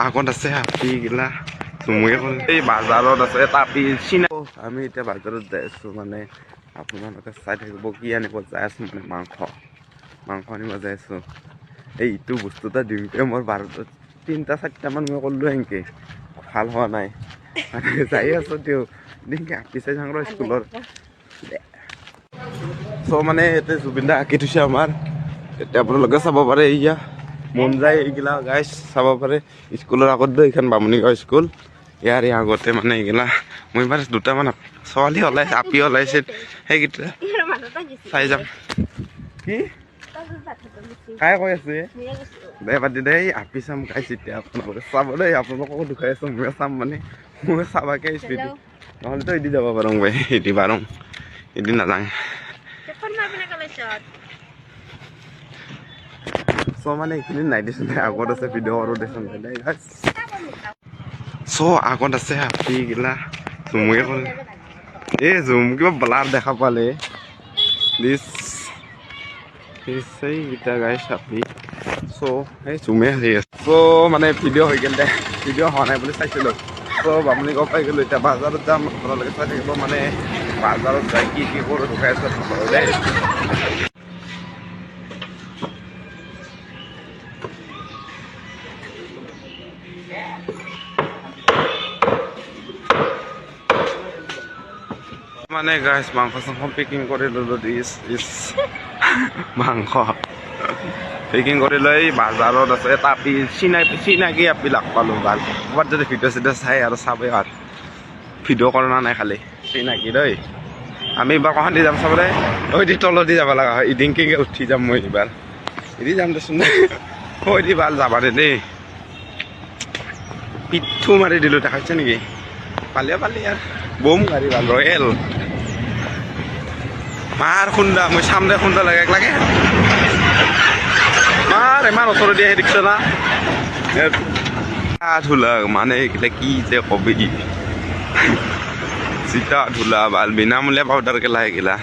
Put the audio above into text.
আগত আছে হাতী গিলা চুমুৱে এই বাজাৰত আছে তাপি চিনা আমি এতিয়া বাজাৰত যাই আছো মানে আপোনালোকে চাই থাকিব কি আনিব যাই আছো মানে মাংস আনিব যাই আছো এইটো বস্তু এটা দিওঁতে মোৰ 3-4টা মান মই কৰিলোঁ এনেকৈ ভাল হোৱা নাই মানে যাই আছো তেওঁ দিনকে আঁকিছে চাংৰ স্কুলৰ মানে ইয়াতে জুবিন দা আঁকি থৈছে আমাৰ এতিয়া আপোনালোকে চাব পাৰে এয়া মন যায় এইগিলা গাইজ চাব পাৰে স্কুলৰ আগত এইখন বামুণীগাঁও স্কুল ইয়াৰ আগতে মানে এইগিলা মই এবাৰ 2টামান ছোৱালী ওলাইছে আপি ওলাইছে সেইকেইটা চাই যাম কি কাই কৈ আছে দে পাতি দে আপি চাম গাইছ এতিয়া আপোনালোকে চাব দেই আপোনালোককো দুখাই আছো মই চাম মানে মই চাবাকে স্পীড নহ'লেতো এদি যাব পাৰোঁ বাই এদি পাৰোঁ এদি নাযাওঁ মানে এইখিনি নাই দেচোন আগত আছে ভিডিঅ' আৰু দেচোন আগত আছে হাতী গিলা জুমুৱে ক'লে এই জুম কিবা ব্লাৰ দেখা পালে প্লিজ এইকেইটা গাইছ হাতী এই জুমে হাৰি আছে মানে ভিডিঅ' হৈ গ'ল দে ভিডিঅ' হোৱা নাই বুলি চাইছিলোঁ বামুণীগাঁও পাই গ'লোঁ এতিয়া বাজাৰত যাম আপোনালোকে চাই থাকিব মানে বাজাৰত যাই কি কৰোঁ ঢুকাই আছোঁ দেই মানে গাইছ মাংস চাংস পেকিং কৰি ল'লোঁ মাংস পেকিং কৰি লৈ বাজাৰত আছে তাপি চিনাকি আপি লাগ পালোঁ ভাল ক'ৰবাত যদি ভিডিঅ' চিডিঅ' চাই আৰু চাবেই আৰু ভিডিঅ' কৰা নাই খালি চিনাকি দেই আমি এইবাৰ কখন দি যাম চাবলৈ দি তলত দি যাব লগা হয় ইডিংকে উঠি যাম মই এইবাৰ এদি যাম দেচোন কৈ দি ভাল যাবা দেই পিঠু মাৰি দিলোঁ দেখাইছে নেকি পালি আৰু বম গাড়ী ভাল ৰয়েল মাৰ খুন্দা মই চাম দে খুন্দা লাগে মাৰ ইমান ওচৰত দিয়ে দেখিছ না ধূলা মানে এইগিলা কি যে কবি চিতা ধূলা ভাল বিনামূলীয়া পাউডাৰ গেলা সেইগিলা